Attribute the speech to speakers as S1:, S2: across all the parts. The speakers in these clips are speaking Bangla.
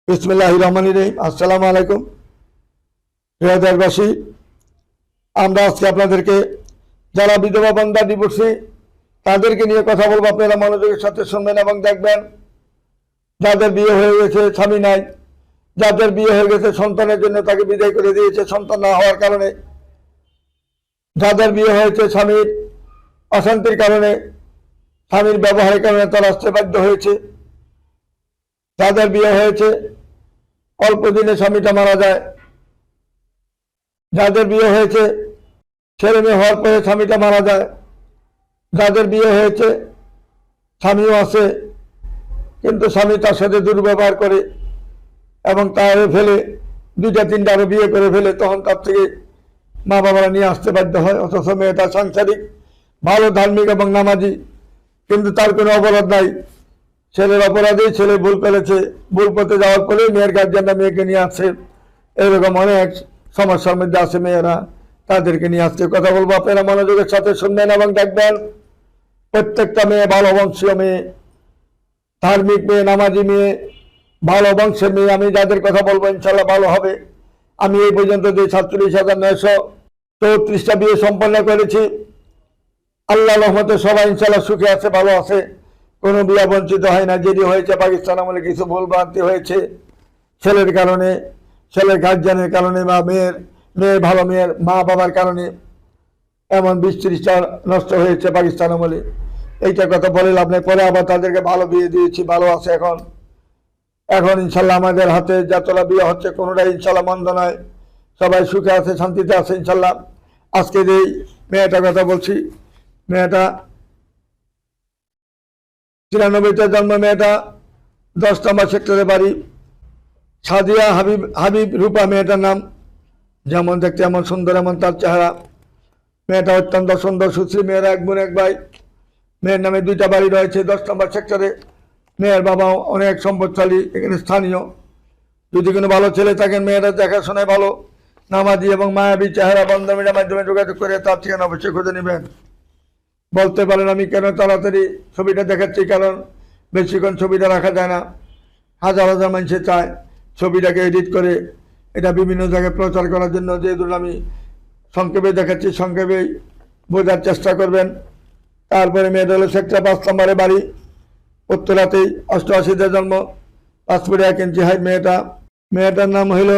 S1: বিসমিল্লাহির রহমানির রহিম। আসসালামু আলাইকুম প্রিয় দেশবাসী, আমরা আজকে আপনাদেরকে যারা বিধবা বন্ধা ডিভোর্সি তাদেরকে নিয়ে কথা বলবো। আপনারা মনোযোগের সাথে শুনবেন এবং দেখবেন। যাদের বিয়ে হয়ে গেছে স্বামী নাই, যাদের বিয়ে হয়ে গেছে সন্তানের জন্য তাকে বিদায় করে দিয়েছে সন্তান না হওয়ার কারণে, যাদের বিয়ে হয়েছে স্বামীর অশান্তির কারণে, স্বামীর ব্যবহারের কারণে তারা আসতে বাধ্য হয়েছে, যাদের বিয়ে হয়েছে অল্প দিনে স্বামীটা মারা যায়, যাদের বিয়ে হয়েছে ছেলে মেয়ে হওয়ার পরে স্বামীটা মারা যায়, যাদের বিয়ে হয়েছে স্বামীও আছে কিন্তু স্বামী তার সাথে দুর্ব্যবহার করে এবং তার ফেলে দুইটা তিনটা আরো বিয়ে করে ফেলে, তখন তার থেকে মা বাবারা নিয়ে আসতে বাধ্য হয়। অথচ মেয়েটা সাংসারিক, ভালো, ধার্মিক এবং নামাজি, কিন্তু তার কোনো অপরাধ নাই। ছেলের অপরাধেই ছেলে ভুল করেছে, ভুল পথে যাওয়ার পরে মেয়ের গার্জিয়ানরা মেয়েকে নিয়ে আসছে। এরকম অনেক সমস্যার মধ্যে আছে মেয়েরা, তাদেরকে নিয়ে আজকে কথা বলবো। আপনারা মনোযোগের সাথে শুনবেন এবং দেখবেন। প্রত্যেকটা মেয়ে ভালো বংশীয় মেয়ে, ধার্মিক মেয়ে, নামাজি মেয়ে, ভালো বংশের মেয়ে। আমি যাদের কথা বলবো ইনশাল্লাহ ভালো হবে। আমি এই পর্যন্ত যে 47,934টা বিয়ে সম্পন্ন করেছি। আল্লাহ রহমতে সবাই ইনশাল্লাহ সুখে আছে, ভালো আছে, কোনো বিয়া বঞ্চিত হয় না। যেটি হয়েছে পাকিস্তান আমলে কিছু ভুলভ্রান্তি হয়েছে ছেলের কারণে, ছেলের গার্জিয়ানের কারণে, বা মেয়ের ভালো মেয়ের মা বাবার কারণে এমন 20-30টা নষ্ট হয়েছে পাকিস্তান আমলে। এইটা কথা বলে লাভ নেই। পরে আবার তাদেরকে ভালো বিয়ে দিয়েছি, ভালো আছে এখন ইনশাল্লাহ আমাদের হাতে যতটা বিয়ে হচ্ছে কোনোটাই ইনশাল্লাহ মন্দ নয়, সবাই সুখে আছে, শান্তিতে আছে ইনশাল্লাহ। আজকে যেই মেয়েটার কথা বলছি, মেয়েটা 93তে জন্ম, মেয়েটা 10 নম্বর সেক্টরে বাড়ি। সাদিয়া হাবিব রূপা মেয়েটার নাম। যেমন দেখতে এমন সুন্দর, এমন তার চেহারা। মেয়েটা অত্যন্ত সুন্দর, সুশ্রী। মেয়েরা এক বোন এক ভাই। মেয়ের নামে 2টা বাড়ি রয়েছে 10 নম্বর সেক্টরে। মেয়ের বাবাও অনেক সম্পদশালী, এখানে স্থানীয়। যদি কোনো ভালো ছেলে থাকেন, মেয়েরা দেখাশোনায় ভালো, নামাজি এবং মায়াবী চেহারা, বন্ধমিটার মাধ্যমে যোগাযোগ করে তার ঠিকানা অবশ্যই খুঁজে নেবেন। বলতে পারেন আমি কেন তাড়াতাড়ি ছবিটা দেখাচ্ছি, কারণ বেশিক্ষণ ছবিটা রাখা যায় না। হাজার হাজার মানুষে চায় ছবিটাকে এডিট করে এটা বিভিন্ন জায়গায় প্রচার করার জন্য। যেহেতু আমি সংক্ষেপে দেখাচ্ছি, সংক্ষেপেই বোঝার চেষ্টা করবেন। তারপরে মেয়েটা হলো সেক্টর 5 নম্বরে বাড়ি, উত্তরাতেই, 88তে জন্ম, 5 ফুট 1 ইঞ্চি হাইট। মেয়েটার নাম হইল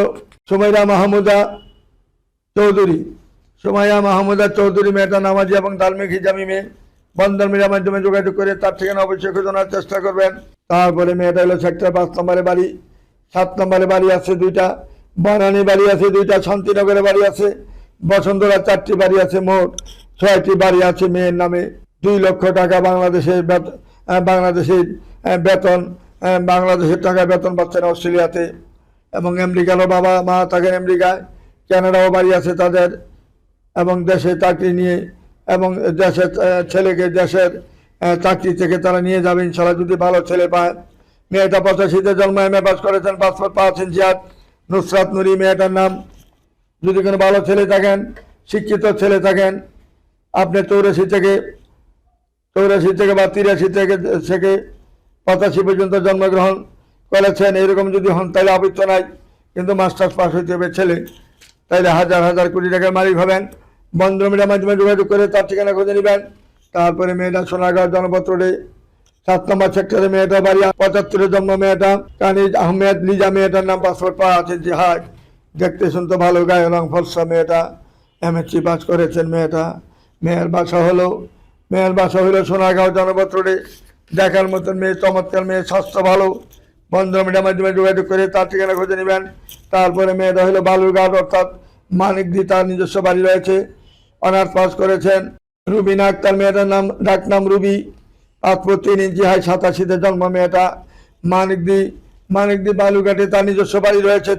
S1: সুমাইয়া মাহমুদা চৌধুরী। সুমাইয়া মাহমুদা চৌধুরী মেয়েটা নামাজি এবং ধার্মিক হিজামি মেয়ে। বন্ধন মিডিয়ার মাধ্যমে যোগাযোগ করে তার ঠিকানা অবশ্যই খোঁজানোর চেষ্টা করবেন। তারপরে মেয়েটা হলো সেক্টর 5 নম্বরে বাড়ি। 7 নম্বরে বাড়ি আছে 2টা, বানানি বাড়ি আছে 2টা, শান্তিনগরে বাড়ি আছে, বসুন্ধরা 4টি বাড়ি আছে, মোট 6টি বাড়ি আছে মেয়ের নামে। 2 লক্ষ টাকা বাংলাদেশের বেতন, বাংলাদেশের টাকায় বেতন পাচ্ছেন অস্ট্রেলিয়াতে, এবং আমেরিকারও বাবা মা থাকেন আমেরিকায়। কানাডাও বাড়ি আছে তাদের, এবং দেশে চাকরি নিয়ে, এবং দেশের ছেলেকে দেশের চাকরি থেকে তারা নিয়ে যাবে ইনশাল্লাহ যদি ভালো ছেলে পায়। মেয়েটা 85তে জন্ম, MA পাস করেছেন, পাসপোর্ট 5 ইঞ্চি হাত। নুসরাত নুরি মেয়েটার নাম। যদি কোনো ভালো ছেলে থাকেন, শিক্ষিত ছেলে থাকেন, আপনি 84 থেকে বা 83 থেকে 85 পর্যন্ত জন্মগ্রহণ করেছেন, এরকম যদি হন তাহলে আবৃত্ত নাই, কিন্তু মাস্টার্স পাস হইতে হবে ছেলে, তাইলে হাজার হাজার কোটি টাকার মালিক হবেন। বন্ধন মিডিয়ার মাধ্যমে যোগাযোগ করে তার ঠিকানা খুঁজে নেবেন। তারপরে মেয়েটা সোনাগাঁও জনপদ রোডে 7 নম্বর সেক্টরে মেয়েটা বাড়ি। 75-এ জন্ম মেয়েটা। কানিজ আহমেদ লিজা মেয়েটার নাম। পাসপোর্ট 5 ইঞ্চি হাইট। দেখতে শুনতে ভালো, গায়ে রং ফর্সা। মেয়েটা MSc পাস করেছেন। মেয়ের বাসা হলো সোনাগাঁও জনপদ রোডে। দেখার মতন মেয়ে, চমৎকার মেয়ে, স্বাস্থ্য ভালো। বন্ধন মিডিয়ার মাধ্যমে যোগাযোগ করে তার ঠিকানা খুঁজে নেবেন। তারপরে মেয়েটা হলো বালুরঘাট, অর্থাৎ মানিকদি, তার নিজস্ব বাড়ি রয়েছে। অনার্স পাস করেছেন। রুবিনা আক্তার মেয়েটার নাম, ডাক নাম রুবি। 5 ফুট 3 ইঞ্চি হাইট। 87-তে জন্ম মেয়েটা। মানিকদি বালুরঘাটে তার নিজস্ব বাড়ি রয়েছে।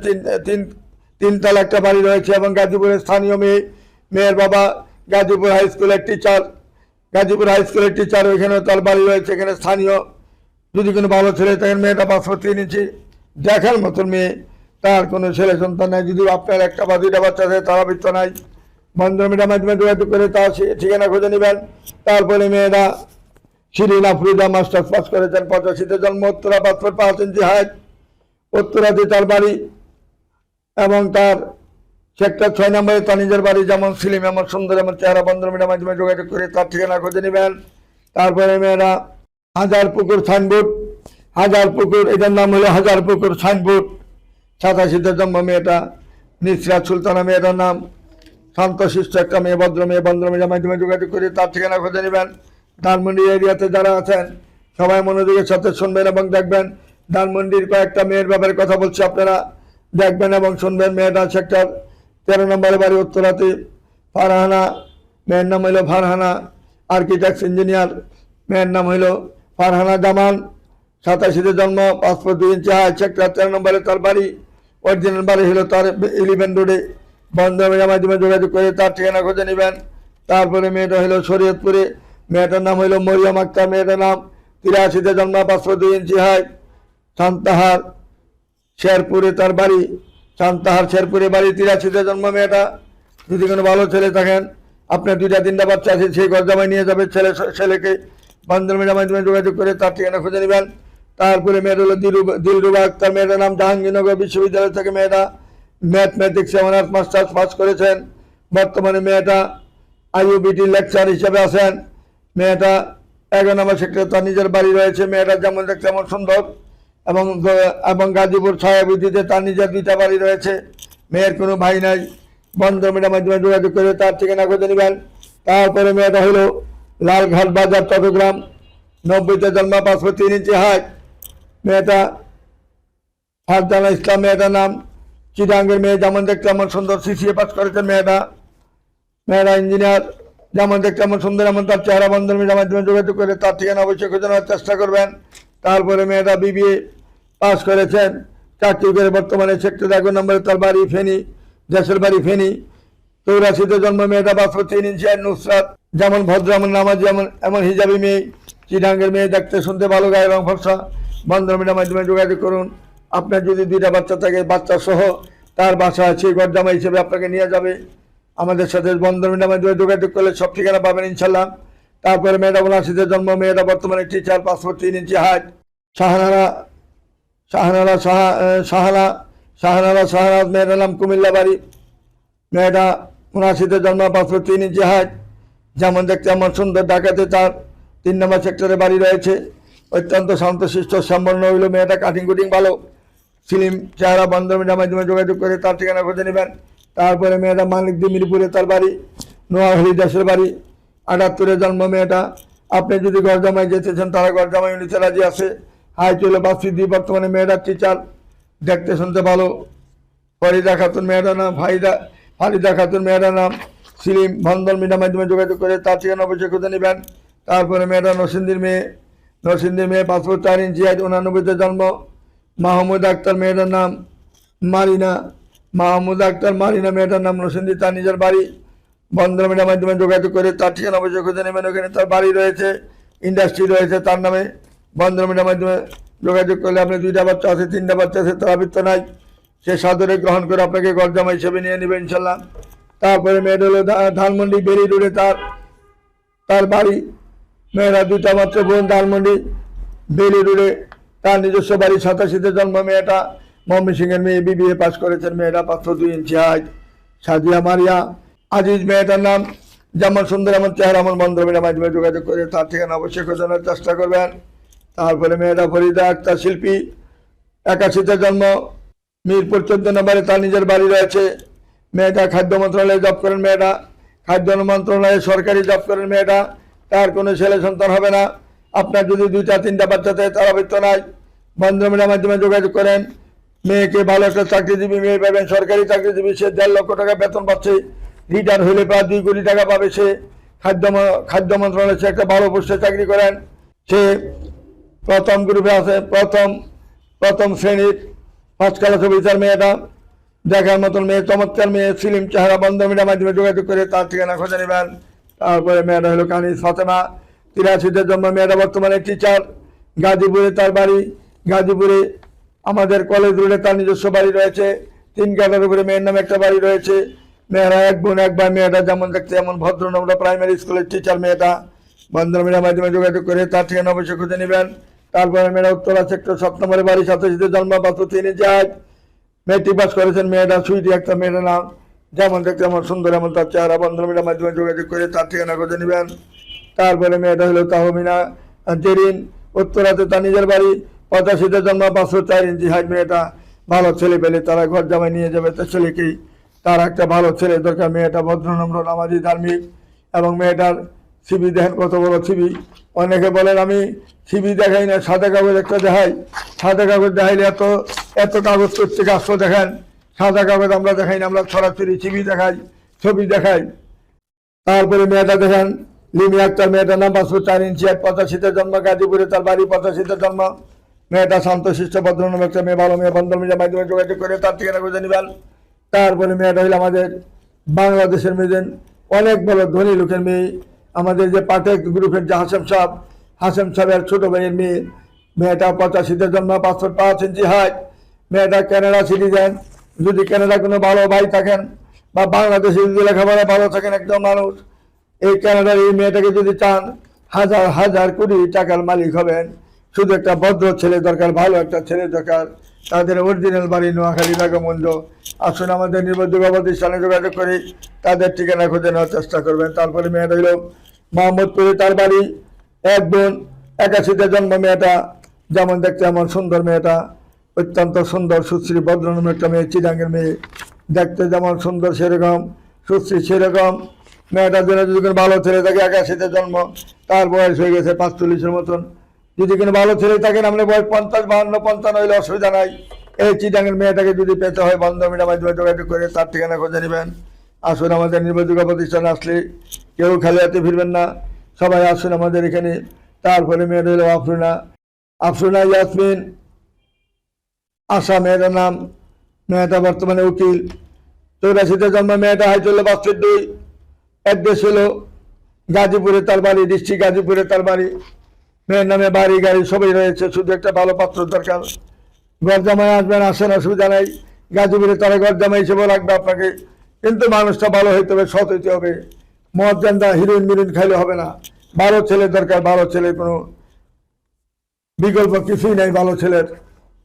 S1: তিনতলা একটা বাড়ি রয়েছে, এবং গাজীপুরের স্থানীয় মেয়ের বাবা গাজীপুর হাই স্কুলের টিচার। ওইখানেও তার বাড়ি রয়েছে, এখানে স্থানীয়। যদি কোনো ভালো ছেলে থাকেন, মেয়েটা 5 ফুট 3 ইঞ্চি, দেখার মতন মেয়ে, তার কোনো ছেলে সন্তান নাই। যদি আপনার 1টা বা 2টা বাচ্চা থাকে, তারা বৃত্ত নাই। বন্ধন মিডিয়ার মাধ্যমে যোগাযোগ করে তার ঠিকানা খুঁজে নেবেন। তারপরে মেয়েরা শিরিন আফরোজা মাস্টার্স পাস করেছেন। 85-তে জন্ম, উত্তরা, পাসপোর্ট 5 ইঞ্চি হাইট। উত্তরাতে তার বাড়ি এবং তার সেক্টর 6 নম্বরে তার নিজের বাড়ি। যেমন সিলিম এমন সুন্দর এমন চেহারা, বন্ধুমিটার মাধ্যমে যোগাযোগ করে তার ঠিকানা খুঁজে নেবেন। তারপরে মেয়েরা হাজার পুকুর সাইনবোর্ড, হাজার পুকুর, এটার নাম হলো হাজার পুকুর সাইনবোর্ড। 87তে জন্ম মেয়েটা, নিসরাত সুলতানা মেয়েটার নাম। শান্তশিষ্ট একটা মেয়ে, ভদ্র মেয়ে, বন্ধুমিটার মাধ্যমে যোগাযোগ করে তার ঠিকানা খুঁজে নেবেন। ধানমন্ডি এরিয়াতে যারা আছেন সবাই মনোযোগের সাথে শুনবেন এবং দেখবেন। ধানমন্ডির কয়েকটা মেয়ের ব্যাপারে কথা বলছি, আপনারা দেখবেন এবং শুনবেন। মেয়েটা সেক্টর 13 নম্বরে বাড়ি, উত্তরাতে। ফারহানা, মেয়ের নাম হইল ফারহানা, আর্কিটেক্ট ইঞ্জিনিয়ার। মেয়ের নাম হইল ফারহানা জামান। 87তে জন্ম, পাসপোর্ট 2 ইঞ্চি হাই, সেক্টর 13 নম্বরে তার বাড়ি। অরিজিনাল বাড়ি হলো তার 11 রোডে। বন্ধুমিটার মাধ্যমে যোগাযোগ করে তার ঠিকানা খুঁজে নেবেন। তারপরে মেয়েটা হলো শরীয়তপুরে, মেয়েটার নাম হইল মরিয়ম আক্তার। মেয়েটার নাম, 83তে জন্ম, পাসপোর্ট 2 ইঞ্চি হাই, সান্তাহার শেরপুরে তার বাড়ি। সান্তাহার শেরপুরে বাড়ি, 83তে জন্ম মেয়েটা। যদি কোনো ভালো ছেলে থাকেন, আপনার 2-3টা বাচ্চা আছে, সেই ঘর জামাই নিয়ে যাবে ছেলেকে। বন্ধুমিটার মাধ্যমে যোগাযোগ করে তার ঠিকানা খুঁজে নেবেন। তারপরে মেয়েটা হলো দিলরুবা আক্তার। মেয়েটার নাম, জাহাঙ্গীরনগর বিশ্ববিদ্যালয় থেকে মেয়েটা ম্যাথমেটিক্সে অনার্স মাস্টার্স পাস করেছেন। বর্তমানে মেয়েটা IUBT লেকচার হিসেবে আছেন। মেয়েটা 11 নম্বর সেক্টরে তার নিজের বাড়ি রয়েছে। মেয়েটা যেমন দেখতে এমন সুন্দর, এবং গাজীপুর ছায়াবৃত্তিতে তার নিজের 2টা বাড়ি রয়েছে। মেয়ের কোনো ভাই নাই। বন্ধুমিটার মাধ্যমে যোগাযোগ করে তার ঠিকানা খুঁজে নেবেন। তারপরে মেয়েটা হলো লালঘাট বাজার, চট্টগ্রাম। 90তে জন্ম, পাসপোর্ট 3 ইঞ্চি হাইট। মেয়েটা ফারজানা ইসলাম মেয়েটার নাম। চিটাঙ্গের মেয়ে, যেমন দেখতে এমন সুন্দর, CCA পাস করেছেন মেয়েটা। মেয়েরা ইঞ্জিনিয়ার, যেমন দেখতে এমন সুন্দর এমন তার চেহারা। বন্ধুমিটার মাধ্যমে যোগাযোগ করে তার ঠিকানা অবশ্যই খুঁজে নেওয়ার চেষ্টা করবেন। তারপরে মেয়েটা BBA পাস করেছেন, চাকরি করে বর্তমানে সেক্টর 11 নম্বরে তার বাড়ি, ফেনী, দেশের বাড়ি ফেনী। 84তে জন্ম, মেয়েটা পাসপোর্ট 3 ইঞ্চি। নুসরাত, যেমন ভদ্র এমন নামাজি এমন হিজাবি মেয়ে। চিটাঙ্গের মেয়ে, দেখতে শুনতে ভালো, গায়ে রং ফর্সা। বন্ধুমিটার মাধ্যমে যোগাযোগ করুন। আপনার যদি 2টা বাচ্চা থাকে, বাচ্চা সহ তার বাসা সেই ঘর জামাই হিসেবে আপনাকে নিয়ে যাবে। আমাদের সাথে বন্ধুমিটার মাধ্যমে যোগাযোগ করলে সব ঠিকানা পাবেন ইনশাল্লাহ। তারপরে মেয়েটা 79তে জন্ম, মেয়েটা বর্তমানে টিচার, পাসপোর্ট 3 ইঞ্চি হাইট। শাহনারা মেয়েটার নাম, কুমিল্লা বাড়ি। মেয়েটা 79তে জন্ম, পাসপোর্ট 3 ইঞ্চি হাইট। যেমন দেখতে এমন সুন্দর, ঢাকাতে তার 3 নম্বর সেক্টরে বাড়ি রয়েছে। অত্যন্ত শান্তশিষ্ট সম্পন্ন হইল মেয়েটা, কাটিং কুটিং ভালো, সিলিম চেহারা। বন্ধুমিটার মাধ্যমে যোগাযোগ করে তার ঠিকানা খুঁজে নেবেন। তারপরে মেয়েটা মানিকদি, মিরপুরে তার বাড়ি। নোয়াখালী, দেশের বাড়ি। 78-এ জন্ম মেয়েটা। আপনি যদি ঘর জামাই যেতে চান, তারা ঘর জামাই নিতে রাজি আছে। হাইট হলো 5 ফিট 2। বর্তমানে মেয়েটা টিচার, দেখতে শুনতে ভালো। ফরিদা খাতুন মেয়েটার নাম, ফারিদা খাতুন মেয়েটার নাম। সিলিম। বন্ধুমিটার মাধ্যমে যোগাযোগ করে তার ঠিকানা অবশ্যই খুঁজে নেবেন। তারপরে মেয়েটা নরসিংদীর মেয়ে, পাসপোর্ট 4 ইঞ্চি হাইট। 89তে জন্ম, মাহমুদ আক্তার মেয়েটার নাম। মাহমুদ আক্তার মারিনা মেয়েটার নাম, নরসিংদী তার নিজের বাড়ি। বন্ধুমিটার মাধ্যমে যোগাযোগ করে তার ঠিকানা অবশ্যই খুঁজে নেবেন। ওখানে তার বাড়ি রয়েছে, ইন্ডাস্ট্রি রয়েছে তার নামে। বন্ধুমিটার মাধ্যমে যোগাযোগ করলে, আপনি 2টা বাচ্চা আছে, 3টা বাচ্চা আছে, তার আবৃত্ত নাই, সে সাদরে গ্রহণ করে আপনাকে ঘর জামাই হিসেবে নিয়ে নেবে ইনশাল্লাহ। তারপরে মেয়েটা হলো ধানমন্ডি বেরি রোডে তার বাড়ি। মেয়েরা 2টা মাত্র বোন, ধানমন্ডি বেরি রোডে তার নিজস্ব বাড়ি। 87তে জন্ম, মেয়েটা ময়মনসিংহের মেয়ে, BBA পাস করেছেন। মেয়েটা পাসপোর্ট 2 ইঞ্চি হাইট। সাজিয়া মারিয়া আজিজ মেয়েটার নাম। যেমন সুন্দর এমন চেহারা। এমন বন্ধুমিটার মাধ্যমে যোগাযোগ করে তার ঠিকানা অবশ্যই খোঁজানোর চেষ্টা করবেন। তারপরে মেয়েটা ফরিদা আক্তার, শিল্পী। 81-তে জন্ম, মিরপুর 14 নম্বরে তার নিজের বাড়ি রয়েছে। মেয়েটা খাদ্য মন্ত্রণালয়ে জব করেন। মেয়েটা খাদ্য মন্ত্রণালয়ে সরকারি জব করেন। মেয়েটা, তার কোনো ছেলে সন্তান হবে না। আপনার যদি 2-3টা বাচ্চা থাকে, তার আবৃত্ত নাই। বন্ধুমিটার মাধ্যমে যোগাযোগ করেন। মেয়েকে ভালো একটা চাকরিজীবী মেয়ে পাবেন, সরকারি চাকরিজীবী। সে 1.5 লক্ষ টাকা বেতন পাচ্ছে। রিটায়ার হলে প্রায় 2 কোটি টাকা পাবে সে। খাদ্য মন্ত্রণালয়ে সে একটা ভালো পোস্টে চাকরি করেন। সে প্রথম গ্রুপে আছে, প্রথম শ্রেণীর, 5 ক্লাস অফিসার। মেয়েটা দেখার মতন মেয়ে, চমৎকার মেয়ে, সিলিম চেহারা। বন্ধুমিটার মাধ্যমে যোগাযোগ করে তার ঠিকানা খুঁজে নেবেন। তারপরে মেয়েটা হলো কানিজ ফাতেমা। 83-তে জন্ম, মেয়েটা বর্তমানে টিচার। গাজীপুরে তার বাড়ি। গাজীপুরে আমাদের কলেজ রোডে তার নিজস্ব বাড়ি রয়েছে। 3 কাঠার উপরে মেয়ের নামে একটা বাড়ি রয়েছে। মেয়েরা 1 বোন 1 ভাই। মেয়েটা যেমন দেখতে এমন ভদ্র নম্র, প্রাইমারি স্কুলের টিচার মেয়েটা। বন্ধুমিটার মাধ্যমে যোগাযোগ করে তার ঠিকানা অবশ্যই খুঁজে নেবেন। তারপরে মেয়েটা উত্তরা সেক্টর 7 নম্বরে বাড়ি, 87-তে জন্ম, 503 ইঞ্চি হাইট, মেট্রিক পাস করেছেন। মেয়েটা সুইটি একটা মেয়েটার নাম, যেমন দেখতে আমার সুন্দর, এমন তার চেহারা। বন্ধন মিডিয়ার মাধ্যমে যোগাযোগ করে তার ঠিকানা খুঁজে নেবেন। তারপরে মেয়েটা হলো তাহমিনা জেরিন, উত্তরাতে তার নিজের বাড়ি, 85-তে জন্ম, 504 ইঞ্চি হাইট। মেয়েটা ভালো ছেলে পেলে তারা ঘর জামাই নিয়ে যাবে, তার ছেলেকেই, তার একটা ভালো ছেলে দরকার। মেয়েটা ভদ্রনম্র, নামাজি, ধার্মিক। এবং মেয়েটার সিবি দেখেন কত বড় সিবি। অনেকে বলেন আমি সিবি দেখাই না, সাদা কাগজ একটা দেখাই। সাদা কাগজ দেখাইলে এত এত কাগজ করছে, গাছ দেখেন সাদা কাগজ আমরা দেখাই না, আমরা সরাসরি সিবি দেখাই, ছবি দেখাই। তারপরে মেয়েটা দেখেন লিমি আক্তার, মেয়েটার নাম, 504 ইঞ্চি হাইট, 85-তে জন্ম, গাজীপুরে তার বাড়ি, 85-তে জন্ম। মেয়েটা শান্তশিষ্ট ভদ্রনম্র একটা মেয়ে, ভালো মেয়ে। বন্ধন মিডিয়ার মাধ্যমে যোগাযোগ করে তার ঠিকানা খুঁজে নেবেন। তারপরে মেয়েটা হইল আমাদের বাংলাদেশের মেয়েদের অনেক বড় ধনী লোকের মেয়ে, আমাদের যে পাঠক গ্রুপের যে হাসেম সাহেবের ছোট ভাইয়ের মেয়ে। মেয়েটা 85-তে জন্ম, 505 ইঞ্চি হাইট। মেয়েটা কানাডা সিটিজেন। যদি কানাডা কোনো ভালো ভাই থাকেন বা বাংলাদেশে যদি লেখাপড়া ভালো থাকেন একদম মানুষ, এই কানাডার এই মেয়েটাকে যদি চান, হাজার হাজার কোটি টাকার মালিক হবেন। শুধু একটা ভদ্র ছেলে দরকার, ভালো একটা ছেলে দরকার। তাদের অরিজিনাল বাড়ি নোয়াখালী, রাগমঞ্জ। আসুন আমাদের নির্ভরযোগ্য প্রতিষ্ঠানে যোগাযোগ করে তাদের ঠিকানা খুঁজে নেওয়ার চেষ্টা করবেন। তারপরে মেয়েটা হইল মোহাম্মদপুরে তার বাড়ি, এক বোন, 81-তে জন্ম। মেয়েটা যেমন দেখতে এমন সুন্দর। মেয়েটা অত্যন্ত সুন্দর, সুশ্রী, ভদ্রনম্র একটা মেয়ে, চিরাঙ্গের মেয়ে। দেখতে যেমন সুন্দর সেরকম সুশ্রী সেরকম। মেয়েটার জন্য যদি কোনো ভালো ছেলে থাকে, 81-তে জন্ম, তার বয়স হয়ে গেছে 45-এর মতন। যদি কোনো ভালো ছেলে থাকেন, আপনি বয়স 50, 52, 55 হইলে অসুবিধা নাই। এই চিটাঙ্গের মেয়েটাকে যদি পেতে হয়, বন্ধন মিডিয়ার মাধ্যমে যোগাযোগ করে তার ঠিকানা খুঁজে নেবেন। আসুন আমাদের নির্ভরযোগ্য প্রতিষ্ঠানে আসলে কেউ খালি হাতে ফিরবেন না, সবাই আসুন আমাদের এখানে। তারপরে মেয়েটা হলো আফরুনা ইয়াসমিন আশা, মেয়েটার নাম। মেয়েটা বর্তমানে উকিল, 84-তে জন্ম। মেয়েটা হাইট হলো 5 ফিট 2, অ্যাড্রেস হলো গাজীপুরে তার বাড়ি, ডিস্ট্রিক্ট গাজীপুরে তার বাড়ি। মেয়ের নামে বাড়ি গাড়ি সবই রয়েছে, শুধু একটা ভালো পাত্র দরকার। ঘর জামাই আসবেন, আসেন, অসুবিধা নাই। গাজীপুরে তারা ঘর জামাই হিসেবে রাখবে আপনাকে, কিন্তু মানুষটা ভালো হইতে হবে, সৎ হইতে হবে। মদ জান্দা হিরোইন মিরোইন খাইলে হবে না। ভালো ছেলে দরকার, ভালো ছেলের কোনো বিকল্প কিছুই নাই ভালো ছেলের।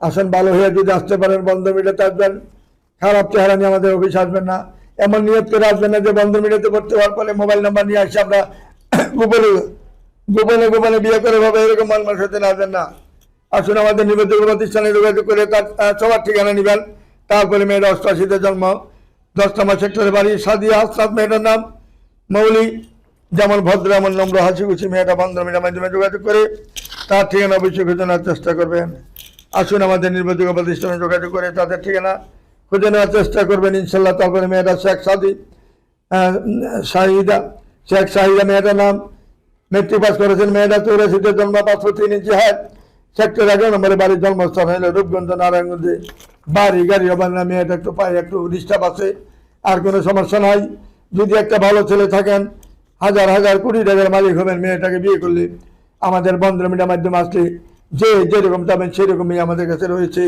S1: আসেন, ভালো হয়ে যদি আসতে পারেন বন্ধন মিডিয়াতে আসবেন। খারাপ চেহারা নিয়ে আমাদের অফিসে আসবেন না। এমন নিয়ত করে আসবেন না যে বন্ধন মিডিয়াতে ভর্তি হওয়ার ফলে মোবাইল নাম্বার নিয়ে আসে আমরা গোপনে বিয়ে করে ভাবে, এরকম মানুষ হতে না আসবেন না। আসুন আমাদের নির্ভরযোগ্য প্রতিষ্ঠানে যোগাযোগ করে তার সবার ঠিকানা নেবেন। তারপরে মেয়েটা 88-তে জন্ম, 10 নম্বর সেক্টরে বাড়ি, সাদিয়া হাসনাত মেয়েটার নাম। মৌলি, যেমন ভদ্র এমন নম্র, হাসি খুশি। মেয়েটা বন্ধন মিডিয়ার মাধ্যমে যোগাযোগ করে তার ঠিকানা অবশ্যই খুঁজে নেওয়ার চেষ্টা করবেন। আসুন আমাদের নির্ভরযোগ্য প্রতিষ্ঠানে যোগাযোগ করে তাদের ঠিকানা খুঁজে নেওয়ার চেষ্টা করবেন ইনশাল্লাহ। তারপরে মেয়েটা শেখ শাহিদা মেয়েটার নাম। মেট্রিক পাস করেছেন। মেয়েটা 84-তে জন্ম, 503 ইঞ্চি হাইট। সেক্টর 11 নম্বরে বাড়ির, জন্মস্থান হলো রূপগঞ্জ, নারায়ণগঞ্জে। বাড়ি গাড়ি হবে না, মেয়েটা একটু পায়ে একটু ডিস্টার্ব আছে, আর কোনো সমস্যা নাই। যদি একটা ভালো ছেলে থাকেন, হাজার হাজার কোটি টাকার মালিক হবেন। মেয়েটাকে বিয়ে করলে আমাদের বন্ধন মিডিয়ার মাধ্যমে আসলে যে যেরকম চাবেন সেরকমই আমাদের কাছে রয়েছে।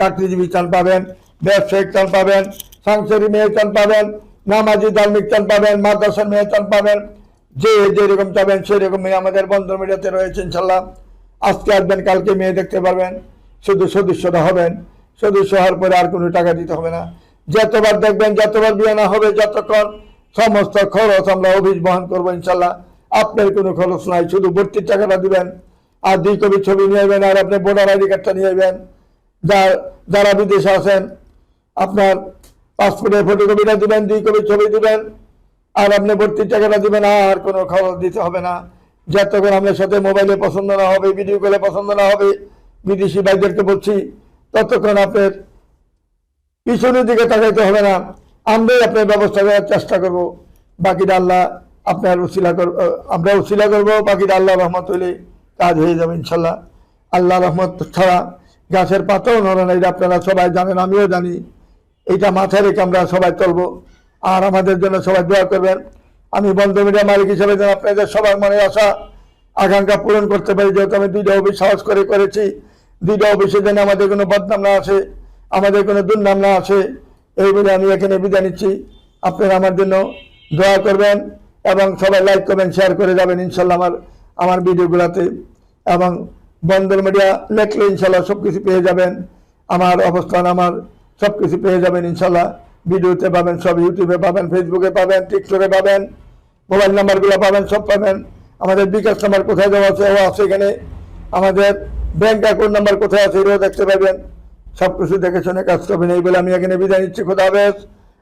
S1: চাকরিজীবী চান পাবেন, ব্যবসায়িক চান পাবেন, সাংসারিক মেয়ে চান পাবেন, নামাজি ধার্মিক চান পাবেন, মাদ্রাসার মেয়ে চান পাবেন। যে যেরকম চাবেন সেরকম মেয়ে আমাদের বন্ধন মিডিয়াতে রয়েছে ইনশাল্লাহ। আজকে আসবেন, কালকে মেয়ে দেখতে পারবেন। শুধু সদস্যরা হবেন, সদস্য হওয়ার পরে আর কোনো টাকা দিতে হবে না। যতবার দেখবেন, যতবার বিয়ে না হবে, যতক্ষণ সমস্ত খরচ আমরা অফিস বহন করবো ইনশাল্লাহ। আপনার কোনো খরচ নাই, শুধু ভর্তির টাকাটা দিবেন আর 2 কপি ছবি নিয়ে আসবেন, আর আপনি ভোটার আইডি কার্ডটা নিয়ে আসবেন। যারা বিদেশে আছেন, আপনার পাসপোর্টের ফটোকপিটা দিবেন, 2 কপি ছবি দিবেন, আর আপনি ভর্তির টাকাটা দিবেন। আর কোনো খরচ দিতে হবে না। যতক্ষণ আপনার সাথে মোবাইলে পছন্দ না হবে, ভিডিও কলে পছন্দ না হবে, বিদেশি ভাইদেরকে বলছি, ততক্ষণ আপনার পিছনের দিকে তাকাইতে হবে না। আমরাই আপনার ব্যবস্থা করার চেষ্টা করব। বাকিটা আল্লাহ আপনার আমরা উসিলা করবো। বাকিটা আল্লাহ রহমত হইলে কাজ হয়ে যাবে ইনশাল্লাহ। আল্লাহ রহমত ছাড়া গাছের পাতাও নড়ে না, এটা আপনারা সবাই জানেন, আমিও জানি। এইটা মাথায় রেখে আমরা সবাই চলবো। আর আমাদের জন্য সবাই দোয়া করবেন। আমি বন্ধন মিডিয়া মালিক হিসেবে যেন আপনাদের সবার মনে আশা আকাঙ্ক্ষা পূরণ করতে পারি। যেহেতু আমি 2টা অফিস সাহস করে করেছি, 2টা অফিসে যেন আমাদের কোনো বদনাম না আসে, আমাদের কোনো দুর্নাম না আসে, এই বলে আমি এখানে বিদায় নিচ্ছি। আপনারা আমার জন্য দোয়া করবেন এবং সবাই লাইক করবেন, শেয়ার করে যাবেন ইনশাল্লাহ আমার ভিডিওগুলোতে। এবং বন্দর মিডিয়া লেখলে ইনশাল্লাহ সব কিছু পেয়ে যাবেন, আমার অবস্থান আমার সব কিছু পেয়ে যাবেন ইনশাল্লাহ। ভিডিওতে পাবেন, সব ইউটিউবে পাবেন, ফেসবুকে পাবেন, টিকটকে পাবেন, মোবাইল নাম্বারগুলো পাবেন, সব পাবেন। আমাদের বিকাশ নাম্বার কোথায় দেওয়া আছে ও আছে এখানে, আমাদের ব্যাংক অ্যাকাউন্ট নাম্বার কোথায় আছে এটাও দেখতে পাবেন। সব কিছু দেখে শুনে কাজ করবেন, এই বলে আমি এখানে বিদায় নিচ্ছি। খোদা হাফেজ।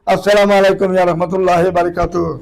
S1: আসসালামু আলাইকুম ওয়া রাহমাতুল্লাহি ওয়া বারাকাতুহু।